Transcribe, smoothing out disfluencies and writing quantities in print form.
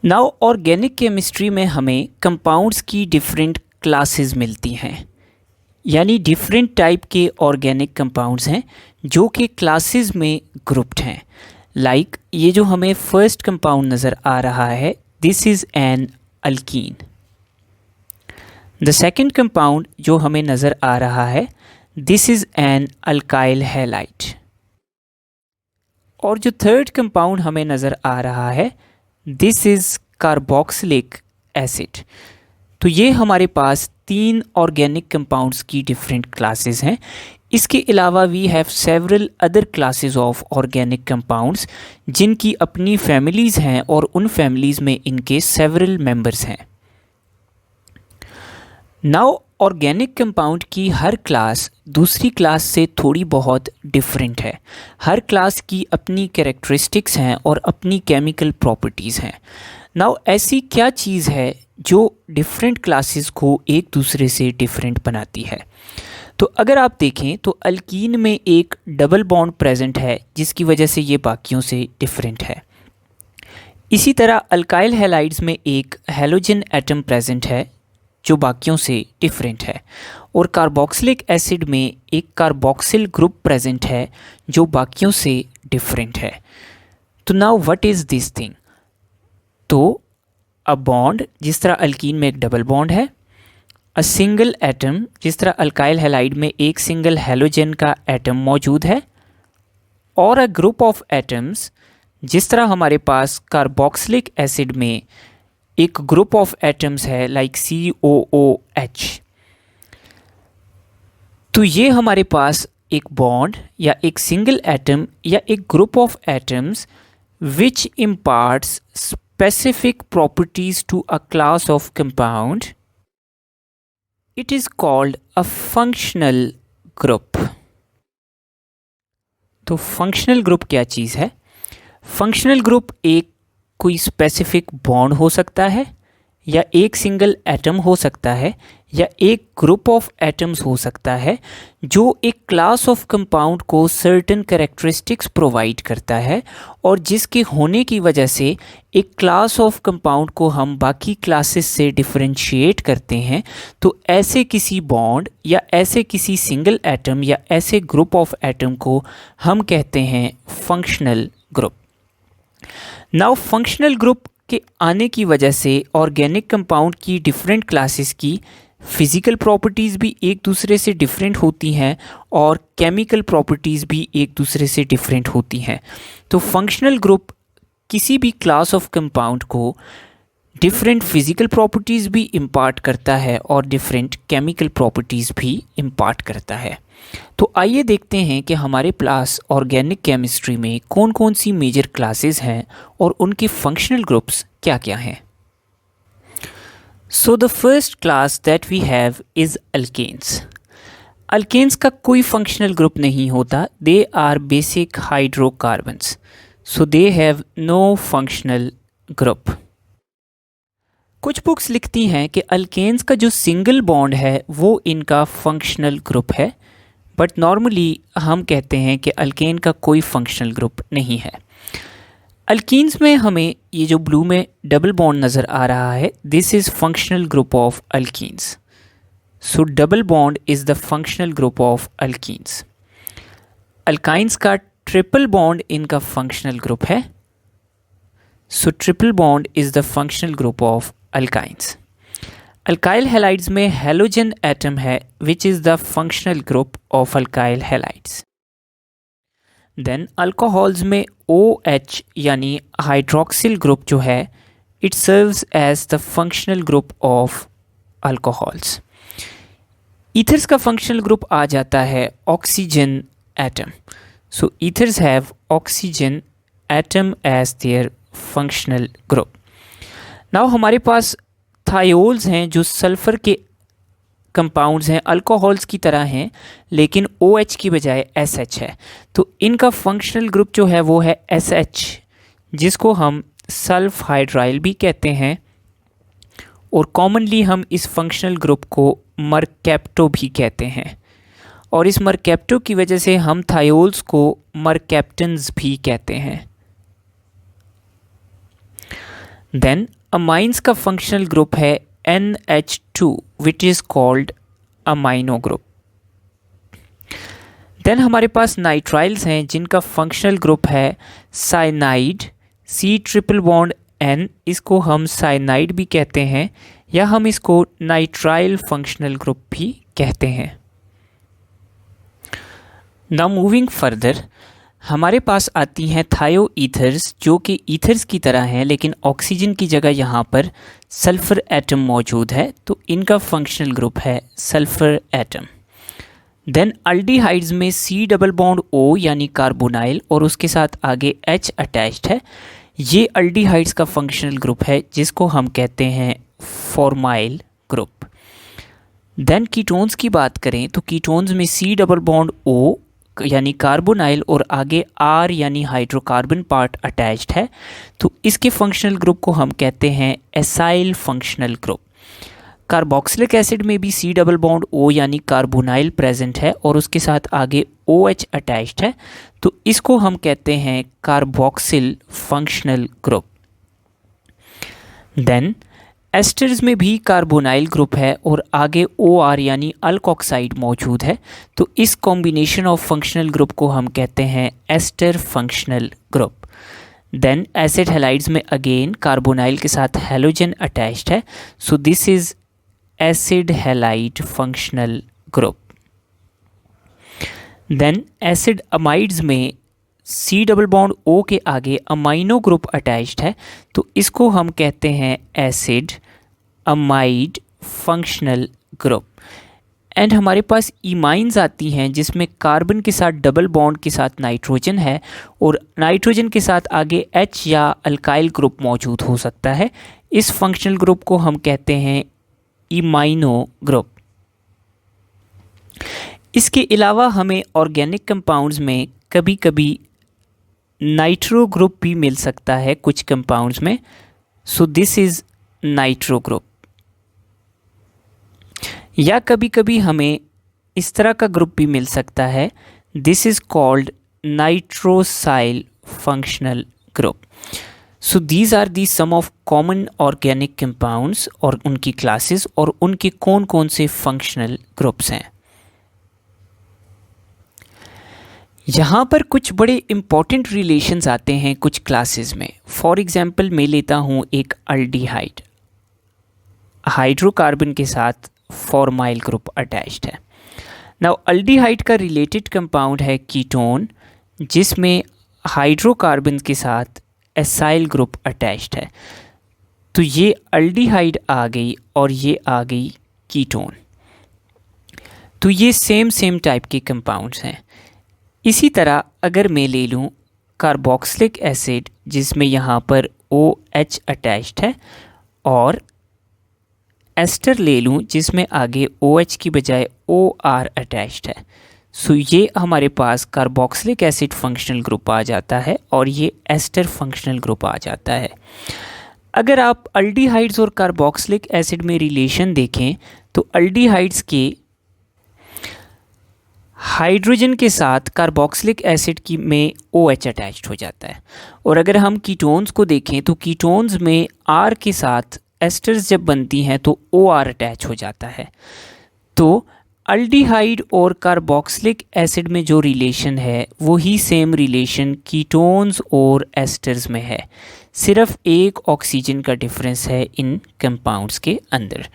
Now organic chemistry में हमें compounds की डिफरेंट क्लासेस मिलती हैं, यानी डिफरेंट टाइप के ऑर्गेनिक कंपाउंड्स हैं जो कि क्लासेस में ग्रुप्ड हैं। लाइक ये जो हमें फर्स्ट कंपाउंड नज़र आ रहा है, this is an alkyne. The second compound जो हमें नज़र आ रहा है, this is an alkyl halide. और जो थर्ड कंपाउंड हमें नज़र आ रहा है, दिस इज़ कार्बोक्सिलिक एसिड। तो ये हमारे पास 3 ऑर्गेनिक कंपाउंड्स की डिफरेंट क्लासेस हैं। इसके अलावा we have several other classes of organic compounds जिनकी अपनी फैमिलीज़ हैं और उन फैमिलीज़ में इनके सेवरल मेंबर्स हैं। नाउ ऑर्गेनिक कंपाउंड की हर क्लास दूसरी क्लास से थोड़ी बहुत डिफरेंट है। हर क्लास की अपनी कैरेक्टरिस्टिक्स हैं और अपनी केमिकल प्रॉपर्टीज़ हैं। नाउ ऐसी क्या चीज़ है जो डिफरेंट क्लासेस को एक दूसरे से डिफरेंट बनाती है? तो अगर आप देखें तो अल्कीन में एक डबल बॉन्ड प्रेजेंट है जिसकी वजह से ये बाकियों से डिफरेंट है। इसी तरह अल्काइल हैलाइड्स में एक हैलोजन एटम प्रेजेंट है जो बाकियों से डिफरेंट है, और कार्बोक्सिलिक एसिड में एक कार्बोक्सिल ग्रुप प्रेजेंट है जो बाकियों से डिफरेंट है। तो now what is this thing? तो अ बॉन्ड, जिस तरह अल्कीन में एक डबल बॉन्ड है, अ सिंगल एटम, जिस तरह अल्काइल हैलाइड में एक सिंगल हैलोजन का एटम मौजूद है, और अ ग्रुप ऑफ एटम्स, जिस तरह हमारे पास कार्बोक्सिलिक एसिड में एक ग्रुप ऑफ एटम्स है लाइक COOH। तो ये हमारे पास एक बॉन्ड या एक सिंगल एटम या एक group of atoms which imparts specific properties to a class of compound, it is called a functional group। तो फंक्शनल ग्रुप क्या चीज़ है? फंक्शनल ग्रुप एक कोई स्पेसिफिक बॉन्ड हो सकता है, या एक सिंगल एटम हो सकता है, या एक ग्रुप ऑफ एटम्स हो सकता है जो एक क्लास ऑफ कंपाउंड को सर्टेन कैरेक्टरिस्टिक्स प्रोवाइड करता है, और जिसके होने की वजह से एक क्लास ऑफ कंपाउंड को हम बाकी क्लासेस से डिफरेंशिएट करते हैं। तो ऐसे किसी बॉन्ड या ऐसे किसी सिंगल एटम या ऐसे ग्रुप ऑफ एटम को हम कहते हैं functional group. Now functional group के आने की वजह से ऑर्गेनिक कंपाउंड की डिफरेंट क्लासेस की फिज़िकल प्रॉपर्टीज़ भी एक दूसरे से डिफरेंट होती हैं और केमिकल प्रॉपर्टीज़ भी एक दूसरे से डिफरेंट होती हैं। तो फंक्शनल ग्रुप किसी भी क्लास ऑफ कंपाउंड को डिफरेंट फिज़िकल प्रॉपर्टीज़ भी इम्पार्ट करता है और डिफरेंट केमिकल प्रॉपर्टीज़ भी इम्पार्ट करता है। तो आइए देखते हैं कि हमारे पास ऑर्गेनिक केमिस्ट्री में कौन कौन सी मेजर क्लासेस हैं और उनके फंक्शनल ग्रुप्स क्या क्या हैं। So the first class that we have is alkanes. Alkanes का कोई फंक्शनल ग्रुप नहीं होता, they are basic hydrocarbons, so they have no functional group. कुछ बुक्स लिखती हैं कि अल्केन्स का जो सिंगल बॉन्ड है वो इनका फंक्शनल ग्रुप है, बट नॉर्मली हम कहते हैं कि अल्केन का कोई फंक्शनल ग्रुप नहीं है। अल्कीन्स में हमें ये जो ब्लू में डबल बॉन्ड नज़र आ रहा है, this is functional group of alkenes. So double bond is the functional group of alkenes. Alkynes का ट्रिपल बॉन्ड इनका फंक्शनल ग्रुप है, so triple bond is the functional group of alkynes. Alkyl halides में halogen atom है which is the functional group of alkyl halides. Then alcohols में OH यानी hydroxyl group जो है, it serves as the functional group of alcohols. Ethers का functional group आ जाता है oxygen atom, so ethers have oxygen atom as their functional group. Now हमारे पास थायोल्स हैं जो सल्फ़र के कंपाउंड्स हैं, अल्कोहल्स की तरह हैं, लेकिन OH की बजाय SH है। तो इनका फंक्शनल ग्रुप जो है वो है SH, जिसको हम सल्फ हाइड्राइल भी कहते हैं, और कॉमनली हम इस फंक्शनल ग्रुप को मरकैप्टो भी कहते हैं, और इस मरकैप्टो की वजह से हम थायोल्स को मरकैप्टन्स भी कहते हैं। देन अमाइंस का फंक्शनल ग्रुप है NH2 which is called amino group. Then हमारे पास नाइट्राइल्स हैं जिनका फंक्शनल ग्रुप है cyanide, C triple bond N, इसको हम साइनाइड भी कहते हैं या हम इसको नाइट्राइल फंक्शनल ग्रुप भी कहते हैं। नाउ मूविंग फर्दर, हमारे पास आती हैं थायो ईथर्स जो कि ईथर्स की तरह हैं लेकिन ऑक्सीजन की जगह यहाँ पर सल्फ़र एटम मौजूद है, तो इनका फंक्शनल ग्रुप है सल्फ़र एटम। देन अल्डिहाइड्स में C डबल बॉन्ड O यानी कार्बोनाइल और उसके साथ आगे H अटैच्ड है, ये अल्डिहाइड्स का फंक्शनल ग्रुप है जिसको हम कहते हैं फॉर्माइल ग्रुप। देन कीटोन्स की बात करें तो कीटोन्स में C डबल बॉन्ड O यानी कार्बोनाइल और आगे R यानी हाइड्रोकार्बन पार्ट अटैच्ड है, तो इसके फंक्शनल ग्रुप को हम कहते हैं acyl functional group. Carboxylic acid में भी C डबल बॉन्ड O यानी कार्बोनाइल प्रेजेंट है और उसके साथ आगे OH अटैच्ड है, तो इसको हम कहते हैं carboxyl functional group. Then esters में भी कार्बोनाइल ग्रुप है और आगे OR यानी अल्कोक्साइड मौजूद है, तो इस कॉम्बिनेशन ऑफ फंक्शनल ग्रुप को हम कहते हैं ester functional group. Then acid halides में अगेन कार्बोनाइल के साथ हैलोजन अटैच्ड है, so this is acid halide functional group. Then acid amides में C डबल बॉन्ड O के आगे अमाइनो ग्रुप अटैच्ड है, तो इसको हम कहते हैं acid amide functional group. And हमारे पास इमाइंस आती हैं जिसमें कार्बन के साथ डबल बॉन्ड के साथ नाइट्रोजन है और नाइट्रोजन के साथ आगे H या अल्काइल ग्रुप मौजूद हो सकता है, इस फंक्शनल ग्रुप को हम कहते हैं इमाइनो ग्रुप। इसके अलावा हमें ऑर्गेनिक कंपाउंड्स में कभी कभी नाइट्रो ग्रुप भी मिल सकता है कुछ कंपाउंड्स में, so this is nitro group. या कभी कभी हमें इस तरह का ग्रुप भी मिल सकता है, this is called nitrosyl functional group. So these are the some of common organic compounds और उनकी क्लासेस और उनके कौन कौन से फंक्शनल ग्रुप्स हैं। यहाँ पर कुछ बड़े इम्पॉर्टेंट रिलेशंस आते हैं कुछ क्लासेस में। फॉर एग्जांपल मैं लेता हूँ एक अल्डिहाइड, हाइड्रोकार्बन के साथ फॉर्माइल ग्रुप अटैच्ड है। नाउ अल्डिहाइड का रिलेटेड कंपाउंड है कीटोन जिसमें हाइड्रोकार्बन के साथ एसाइल ग्रुप अटैच्ड है, तो ये अल्डिहाइड आ गई और ये आ गई कीटोन, तो ये सेम टाइप के कंपाउंड्स हैं। इसी तरह अगर मैं ले लूँ कार्बोक्सिलिक एसिड जिसमें यहाँ पर OH अटैच्ड है और एस्टर ले लूँ जिसमें आगे OH की बजाय OR अटैच्ड है, सो ये हमारे पास कार्बोक्सिलिक एसिड फंक्शनल ग्रुप आ जाता है और ये एस्टर फंक्शनल ग्रुप आ जाता है। अगर आप अल्डिहाइड्स और कार्बोक्सिलिक एसिड में रिलेशन देखें तो अल्डिहाइड्स के हाइड्रोजन के साथ कार्बोक्सिलिक एसिड की में OH अटैच्ड हो जाता है, और अगर हम कीटोन्स को देखें तो कीटोन्स में R के साथ एस्टर्स जब बनती हैं तो OR अटैच हो जाता है। तो अल्डिहाइड और कार्बोक्सिलिक एसिड में जो रिलेशन है वही सेम रिलेशन कीटोन्स और एस्टर्स में है, सिर्फ एक ऑक्सीजन का डिफरेंस है इन कंपाउंड्स के अंदर।